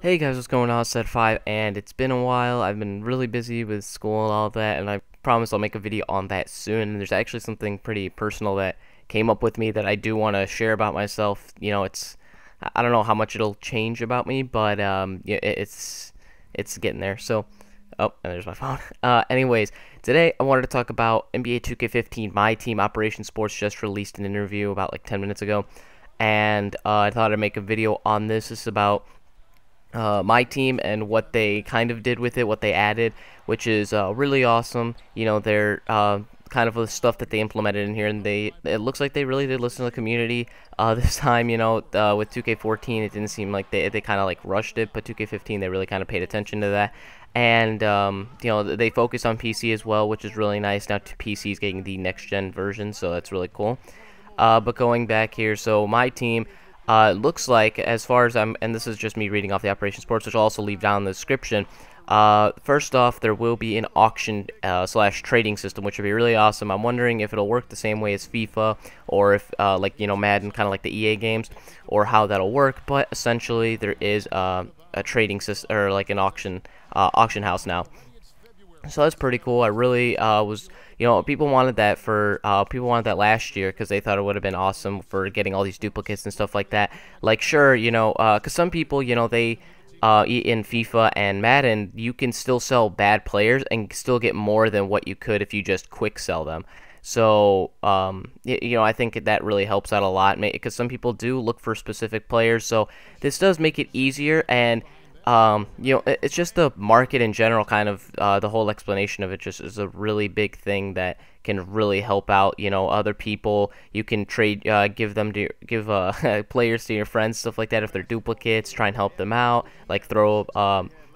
Hey guys, what's going on? Set 5, and it's been a while. I've been really busy with school and all that, and I promise I'll make a video on that soon. And there's actually something pretty personal that came up with me that I do want to share about myself. I don't know how much it'll change about me, but yeah, it's getting there. So, oh, and there's my phone. Anyways, today I wanted to talk about NBA 2K15 MyTeam Operation Sports just released an interview about like 10 minutes ago, and I thought I'd make a video on this. This is about my team and what they kind of did with it, what they added, which is really awesome. They're kind of the stuff that they implemented in here, and it looks like they really did listen to the community this time. With 2K14, it didn't seem like they kind of like rushed it, but 2K15 they really kind of paid attention to that. And they focus on PC as well, which is really nice. Now PC is getting the next gen version, so that's really cool. But going back here, so my team. Looks like, as far as and this is just me reading off the Operation Sports, which I'll also leave down in the description. First off, there will be an auction slash trading system, which would be really awesome. I'm wondering if it'll work the same way as FIFA, or if like Madden, kind of like the EA games, or how that'll work. But essentially, there is a trading system, or like an auction house now. So that's pretty cool. I really was, people wanted that people wanted that last year because they thought it would have been awesome for getting all these duplicates and stuff like that. Like, sure, because some people, they in FIFA and Madden, you can still sell bad players and still get more than what you could if you just quick sell them. So, I think that really helps out a lot because some people do look for specific players. So this does make it easier, and it's just the market in general, kind of the whole explanation of it just is a really big thing that can really help out, other people. You can trade, give players to your friends, stuff like that. If they're duplicates, try and help them out. Like throw,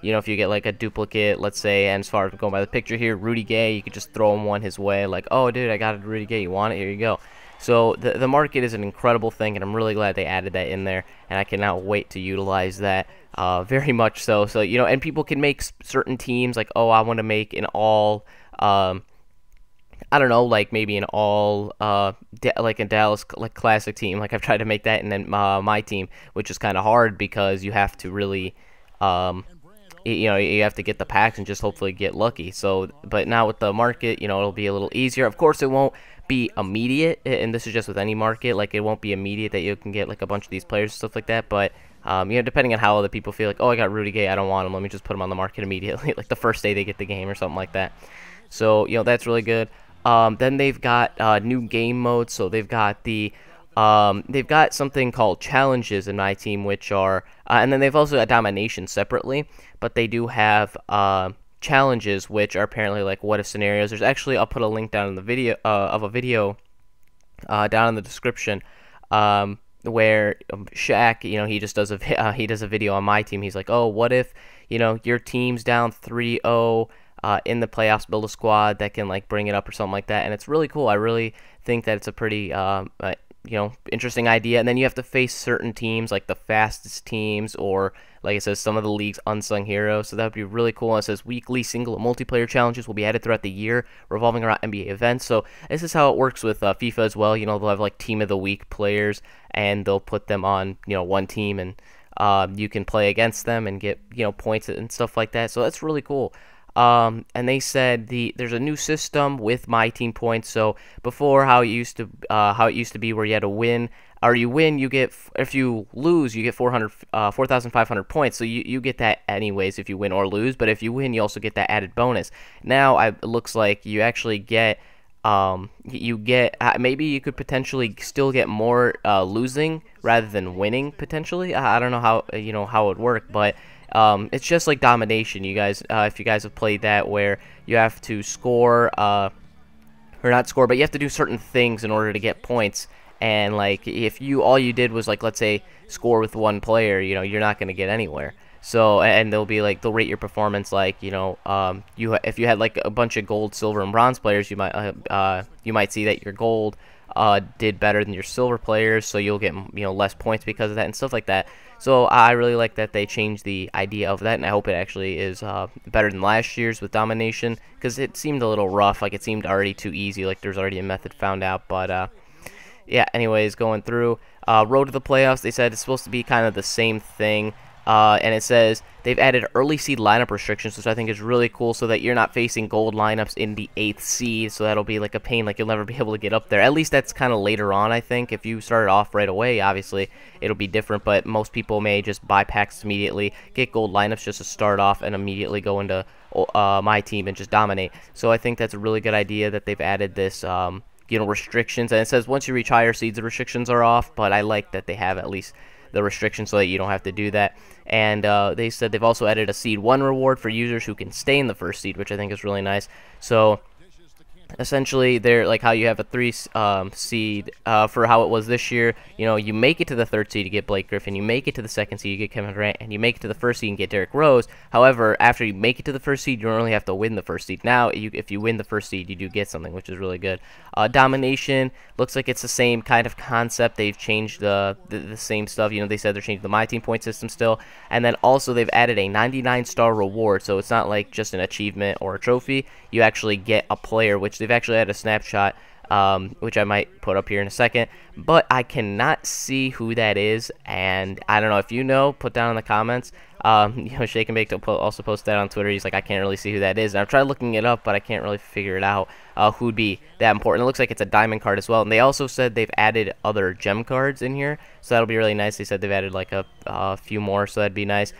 if you get like a duplicate, let's say, and as far as going by the picture here, Rudy Gay, you could just throw him one his way. Like, oh, dude, I got a Rudy Gay. You want it? Here you go. So the market is an incredible thing, and I'm really glad they added that in there, and I cannot wait to utilize that very much so. So, and people can make certain teams, like, oh, I want to make an all, I don't know, like maybe an all, like a Dallas like classic team. Like I've tried to make that, and then my team, which is kind of hard because you have to really, you have to get the packs and just hopefully get lucky. So, but now with the market, it'll be a little easier. Of course, it won't be immediate, and this is just with any market. Like, it won't be immediate that you can get like a bunch of these players and stuff like that. But depending on how other people feel, like, oh, I got Rudy Gay, I don't want him. Let me just put him on the market immediately, like the first day they get the game or something like that. So, that's really good. Then they've got new game modes. So they've got something called challenges in my team, which are, and then they've also got domination separately, but they do have challenges, which are apparently like what if scenarios. There's actually, I'll put a link down in the video of a video down in the description, where Shaq, he just does he does a video on my team. He's like, oh, what if your team's down 3-0 in the playoffs, build a squad that can like bring it up or something like that. And it's really cool. I really think that it's a pretty interesting idea. And then you have to face certain teams, like the fastest teams, or like it says, some of the league's unsung heroes. So that would be really cool. And it says weekly single and multiplayer challenges will be added throughout the year, revolving around NBA events. So this is how it works with FIFA as well. They'll have like team of the week players, and they'll put them on one team, and you can play against them and get points and stuff like that. So that's really cool. And they said there's a new system with my team points. So before, how it used to be, where you had to win, or you win, if you lose, you get 4,500 points. So you get that anyways if you win or lose. But if you win, you also get that added bonus. Now it looks like you actually get maybe you could potentially still get more losing rather than winning potentially. I don't know how how it would work, but it's just like domination, you guys. If you guys have played that, where you have to score, or not score, but you have to do certain things in order to get points. And like, if all you did was, like, let's say, score with one player, you're not going to get anywhere. So, and they'll rate your performance, like, if you had like a bunch of gold, silver, and bronze players, you might see that your gold did better than your silver players, so you'll get less points because of that and stuff like that. So I really like that they changed the idea of that, and I hope it actually is better than last year's with domination, because it seemed a little rough. Like, it seemed already too easy, like there's already a method found out. But yeah, anyways, going through road to the playoffs, they said it's supposed to be kind of the same thing. And it says they've added early seed lineup restrictions, which I think is really cool, so that you're not facing gold lineups in the 8th seed. So that'll be like a pain, like you'll never be able to get up there. At least that's kind of later on, I think. If you started off right away, obviously it'll be different, but most people may just buy packs immediately, get gold lineups just to start off, and immediately go into my team and just dominate. So I think that's a really good idea that they've added this restrictions. And it says once you reach higher seeds, the restrictions are off, but I like that they have at least the restrictions so that you don't have to do that. And they said they've also added a seed 1 reward for users who can stay in the first seed, which I think is really nice. So essentially, they're like how you have a 3 seed for how it was this year. You make it to the 3rd seed, you get Blake Griffin. You make it to the 2nd seed, you get Kevin Durant, and you make it to the 1st seed, you get Derrick Rose. However, after you make it to the 1st seed, you don't really have to win the 1st seed. Now, if you win the 1st seed, you do get something, which is really good. Domination looks like it's the same kind of concept. They've changed the same stuff. They said they're changing the My Team point system still, and then also they've added a 99-star reward. So it's not like just an achievement or a trophy. You actually get a player, which they've actually had a snapshot, which I might put up here in a second, but I cannot see who that is, and I don't know. If you know, put down in the comments. Shake and Bake also posted that on Twitter. He's like, I can't really see who that is, and I've tried looking it up, but I can't really figure it out, who'd be that important. It looks like it's a diamond card as well, and they also said they've added other gem cards in here, so that'll be really nice. They said they've added like a few more, so that'd be nice.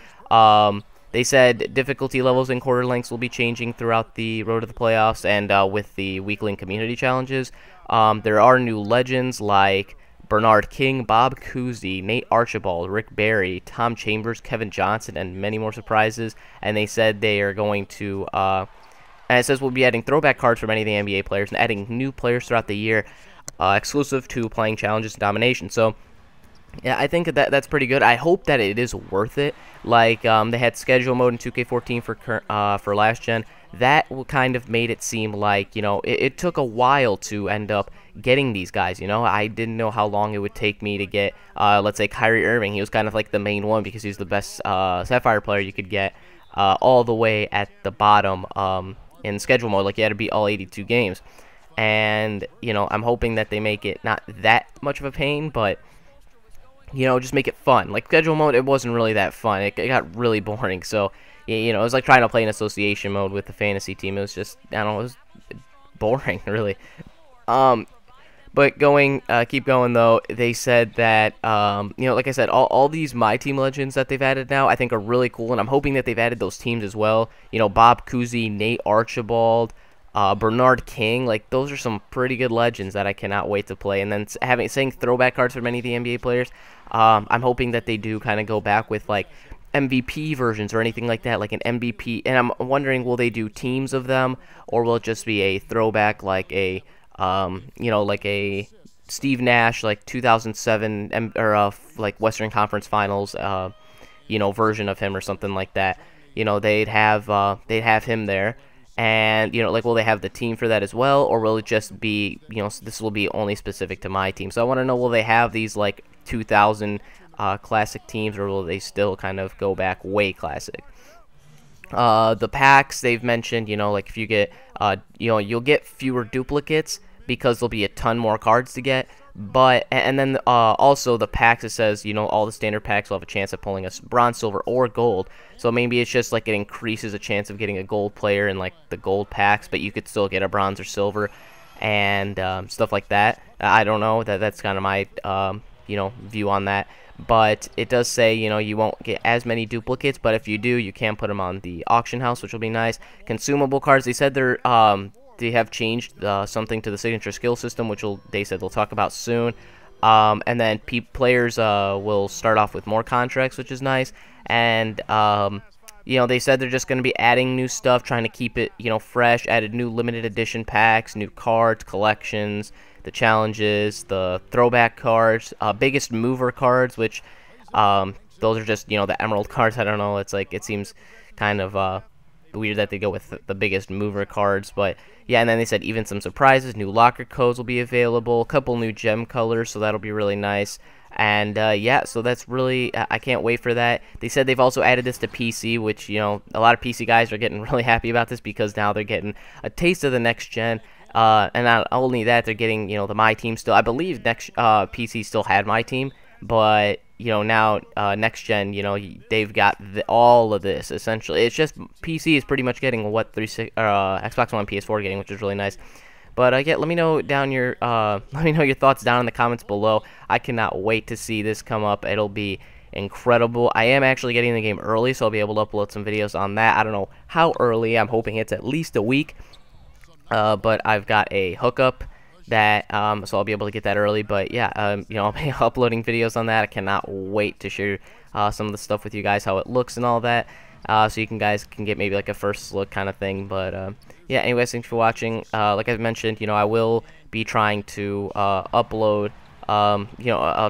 They said difficulty levels and quarter lengths will be changing throughout the road to the playoffs and with the weekly community challenges. There are new legends like Bernard King, Bob Cousy, Nate Archibald, Rick Barry, Tom Chambers, Kevin Johnson, and many more surprises. And they said they are going to, and it says we'll be adding throwback cards for many of the NBA players and adding new players throughout the year, exclusive to playing challenges and domination. So yeah, I think that's pretty good. I hope that it is worth it. Like they had schedule mode in 2K14 for last gen. That kind of made it seem like it took a while to end up getting these guys. I didn't know how long it would take me to get let's say Kyrie Irving. He was kind of like the main one because he's the best Sapphire player you could get all the way at the bottom in schedule mode. Like you had to beat all 82 games, and I'm hoping that they make it not that much of a pain, but just make it fun. Like schedule mode, it wasn't really that fun. It got really boring. So, it was like trying to play an association mode with the fantasy team. It was just, I don't know, it was boring, really. But keep going though. They said that, like I said, all these My Team legends that they've added now, I think are really cool, and I'm hoping that they've added those teams as well. Bob Cousy, Nate Archibald, Bernard King, like those are some pretty good legends that I cannot wait to play. And then saying throwback cards for many of the NBA players, I'm hoping that they do kind of go back with like MVP versions or anything like that, like an MVP. And I'm wondering, will they do teams of them, or will it just be a throwback like a like a Steve Nash like 2007 or like Western Conference Finals version of him or something like that. They'd have him there. And, like, will they have the team for that as well, or will it just be, this will be only specific to My Team? So I want to know, will they have these, like, 2000 classic teams, or will they still kind of go back way classic? The packs, they've mentioned, like, if you get, you'll get fewer duplicates because there'll be a ton more cards to get. But, and then also the packs, it says, all the standard packs will have a chance of pulling a bronze, silver, or gold. So maybe it's just like it increases a chance of getting a gold player in like the gold packs, but you could still get a bronze or silver and stuff like that. I don't know. That's kind of my, view on that. But it does say, you won't get as many duplicates, but if you do, you can put them on the auction house, which will be nice. Consumable cards, they said they have changed something to the signature skill system, which they said they'll talk about soon. And then players will start off with more contracts, which is nice. And they said they're just going to be adding new stuff, trying to keep it fresh. Added new limited edition packs, new cards, collections, the challenges, the throwback cards, biggest mover cards, which those are just the emerald cards. I don't know. It's like it seems kind of weird that they go with the biggest mover cards, but yeah. And then they said even some surprises, new locker codes will be available, a couple new gem colors, so that'll be really nice. And yeah, so that's really, I can't wait for that. They said they've also added this to PC, which a lot of PC guys are getting really happy about this because now they're getting a taste of the next gen. And not only that, they're getting the My Team still. I believe next PC still had My Team, but now next gen, they've got all of this essentially. It's just PC is pretty much getting what Xbox One and PS4 are getting, which is really nice. But yeah, let me know let me know your thoughts down in the comments below. I cannot wait to see this come up. It'll be incredible. I am actually getting the game early, so I'll be able to upload some videos on that. I don't know how early. I'm hoping it's at least a week. But I've got a hookup that so I'll be able to get that early. But yeah, I'll be uploading videos on that. I cannot wait to share some of the stuff with you guys, how it looks and all that, so you guys can get maybe like a first look kind of thing. But yeah, anyways, thanks for watching. Like I mentioned, I will be trying to upload. I'll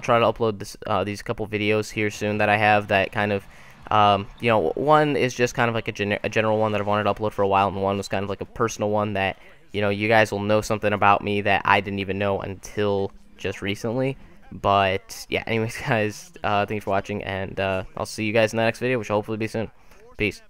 try to upload these couple videos here soon that I have that kind of. One is just kind of like a general one that I've wanted to upload for a while, and one was kind of like a personal one that, you guys will know something about me that I didn't even know until just recently. But, yeah, anyways, guys, thanks for watching, and I'll see you guys in the next video, which will hopefully be soon. Peace.